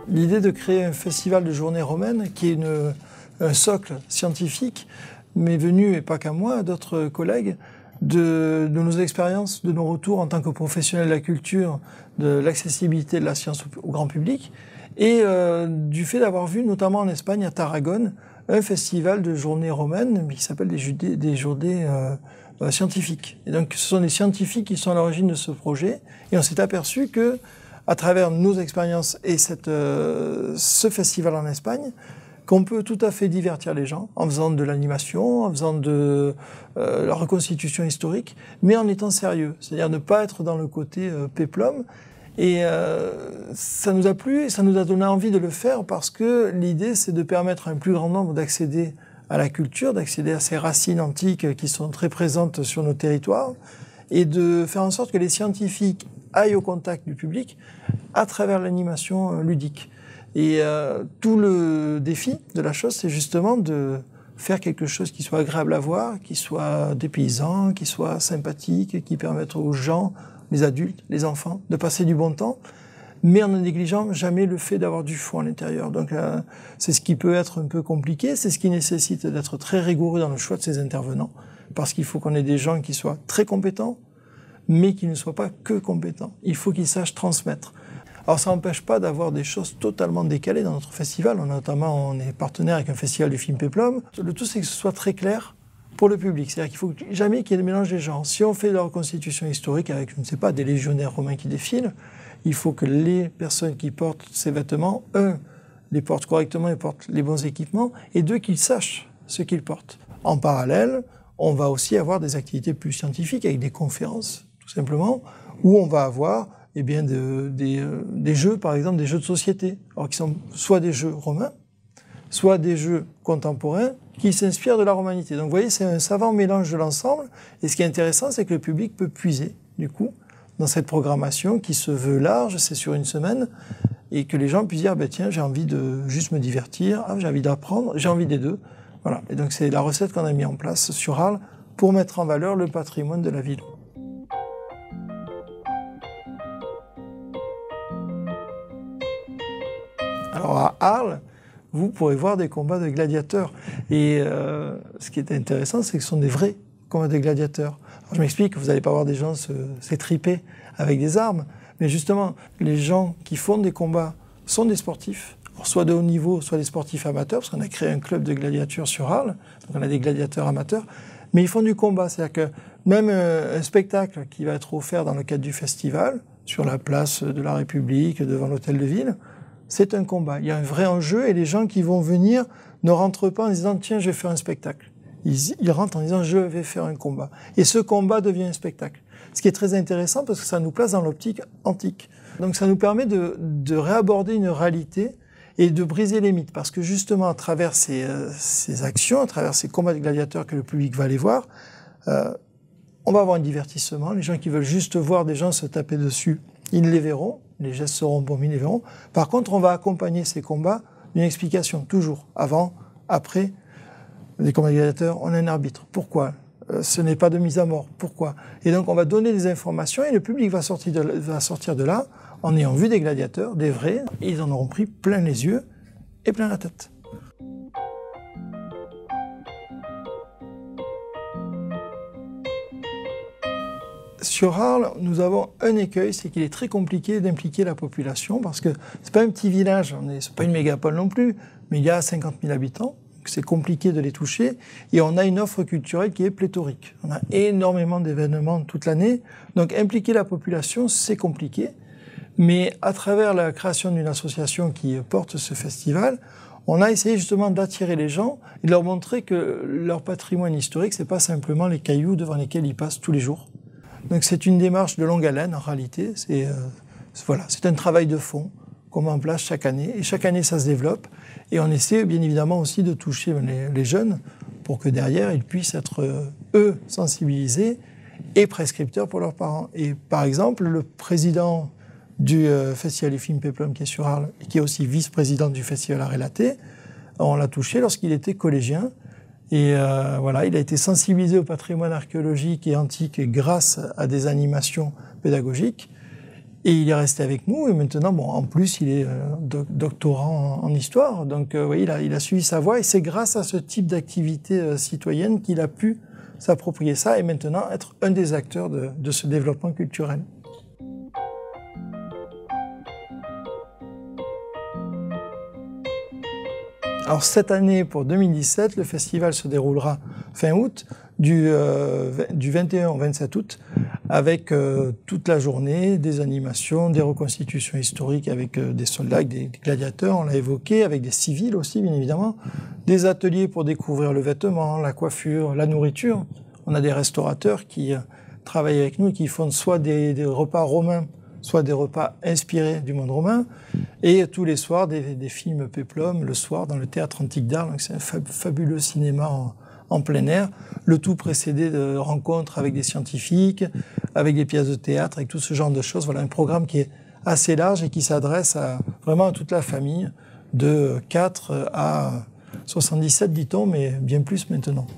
L'idée de créer un festival de journée romaine qui est un socle scientifique m'est venue, et pas qu'à moi, à d'autres collègues, de nos expériences, de nos retours en tant que professionnels de la culture, de l'accessibilité de la science au grand public, et du fait d'avoir vu, notamment en Espagne, à Tarragone, un festival de journée romaine qui s'appelle des journées scientifiques. Et donc, ce sont des scientifiques qui sont à l'origine de ce projet, et on s'est aperçu que, à travers nos expériences et ce festival en Espagne, qu'on peut tout à fait divertir les gens en faisant de l'animation, en faisant de la reconstitution historique, mais en étant sérieux. C'est-à-dire ne pas être dans le côté péplum. Et ça nous a plu et ça nous a donné envie de le faire parce que l'idée, c'est de permettre à un plus grand nombre d'accéder à la culture, d'accéder à ces racines antiques qui sont très présentes sur nos territoires et de faire en sorte que les scientifiques aillent au contact du public à travers l'animation ludique. Et tout le défi de la chose, c'est justement de faire quelque chose qui soit agréable à voir, qui soit dépaysant, qui soit sympathique, qui permette aux gens, les adultes, les enfants, de passer du bon temps, mais en ne négligeant jamais le fait d'avoir du fond à l'intérieur. Donc c'est ce qui peut être un peu compliqué, c'est ce qui nécessite d'être très rigoureux dans le choix de ses intervenants, parce qu'il faut qu'on ait des gens qui soient très compétents, mais qui ne soient pas que compétents. Il faut qu'ils sachent transmettre. Alors ça n'empêche pas d'avoir des choses totalement décalées dans notre festival. On est partenaire avec un festival du film péplum. Le tout, c'est que ce soit très clair pour le public. C'est-à-dire qu'il faut jamais qu'il y ait de mélange des genres. Si on fait de la reconstitution historique avec, je ne sais pas, des légionnaires romains qui défilent, il faut que les personnes qui portent ces vêtements, les portent correctement et portent les bons équipements, et deux, qu'ils sachent ce qu'ils portent. En parallèle, on va aussi avoir des activités plus scientifiques avec des conférences, tout simplement, où on va avoir des jeux, par exemple, des jeux de société, alors qui sont soit des jeux romains, soit des jeux contemporains qui s'inspirent de la romanité. Donc vous voyez, c'est un savant mélange de l'ensemble, et ce qui est intéressant, c'est que le public peut puiser, du coup, dans cette programmation qui se veut large, c'est sur une semaine, et que les gens puissent dire, tiens, j'ai envie de juste me divertir, j'ai envie d'apprendre, j'ai envie des deux. Voilà. Et donc c'est la recette qu'on a mis en place sur Arles pour mettre en valeur le patrimoine de la ville. Alors à Arles, vous pourrez voir des combats de gladiateurs. Et ce qui est intéressant, c'est que ce sont des vrais combats de gladiateurs. Alors, je m'explique, vous n'allez pas voir des gens s'étriper avec des armes, mais justement, les gens qui font des combats sont des sportifs, alors, soit de haut niveau, soit des sportifs amateurs, parce qu'on a créé un club de gladiateurs sur Arles, donc on a des gladiateurs amateurs, mais ils font du combat. C'est-à-dire que même un spectacle qui va être offert dans le cadre du festival, sur la place de la République, devant l'hôtel de ville, c'est un combat. Il y a un vrai enjeu et les gens qui vont venir ne rentrent pas en disant « tiens, je vais faire un spectacle ». Ils rentrent en disant « je vais faire un combat ». Et ce combat devient un spectacle. Ce qui est très intéressant parce que ça nous place dans l'optique antique. Donc ça nous permet de réaborder une réalité et de briser les mythes. Parce que justement, à travers ces actions, à travers ces combats de gladiateurs que le public va aller voir, on va avoir un divertissement. Les gens qui veulent juste voir des gens se taper dessus, ils les verront. Les gestes seront bons, mais ils les verront. Par contre, on va accompagner ces combats d'une explication, toujours, avant, après. Les combats gladiateurs, on a un arbitre. Pourquoi ? Ce n'est pas de mise à mort. Pourquoi ? Et donc, on va donner des informations et le public va sortir de là en ayant vu des gladiateurs, des vrais, et ils en auront pris plein les yeux et plein la tête. Sur Arles, nous avons un écueil, c'est qu'il est très compliqué d'impliquer la population parce que c'est pas un petit village, c'est pas une mégapole non plus, mais il y a 50 000 habitants, donc c'est compliqué de les toucher et on a une offre culturelle qui est pléthorique. On a énormément d'événements toute l'année, donc impliquer la population, c'est compliqué, mais à travers la création d'une association qui porte ce festival, on a essayé justement d'attirer les gens et de leur montrer que leur patrimoine historique, c'est pas simplement les cailloux devant lesquels ils passent tous les jours. Donc c'est une démarche de longue haleine en réalité, c'est un travail de fond qu'on met en place chaque année, et chaque année ça se développe, et on essaie bien évidemment aussi de toucher les jeunes pour que derrière ils puissent être eux sensibilisés et prescripteurs pour leurs parents. Et par exemple, le président du Festival du film péplum qui est sur Arles, et qui est aussi vice-président du Festival Art et Laté, on l'a touché lorsqu'il était collégien. Et il a été sensibilisé au patrimoine archéologique et antique grâce à des animations pédagogiques. Et il est resté avec nous, et maintenant, bon, en plus, il est doctorant en histoire. Donc, oui, il a suivi sa voie, et c'est grâce à ce type d'activité citoyenne qu'il a pu s'approprier ça, et maintenant être un des acteurs de ce développement culturel. Alors, cette année, pour 2017, le festival se déroulera fin août, du 21 au 27 août, avec toute la journée, des animations, des reconstitutions historiques avec des soldats, avec des gladiateurs, on l'a évoqué, avec des civils aussi, bien évidemment, des ateliers pour découvrir le vêtement, la coiffure, la nourriture. On a des restaurateurs qui travaillent avec nous et qui font soit des repas romains, soit des repas inspirés du monde romain, et tous les soirs des films péplum, le soir dans le théâtre antique d'Arles. C'est un fabuleux cinéma en plein air, le tout précédé de rencontres avec des scientifiques, avec des pièces de théâtre, avec tout ce genre de choses. Voilà un programme qui est assez large et qui s'adresse vraiment à toute la famille, de 4 à 77, dit-on, mais bien plus maintenant.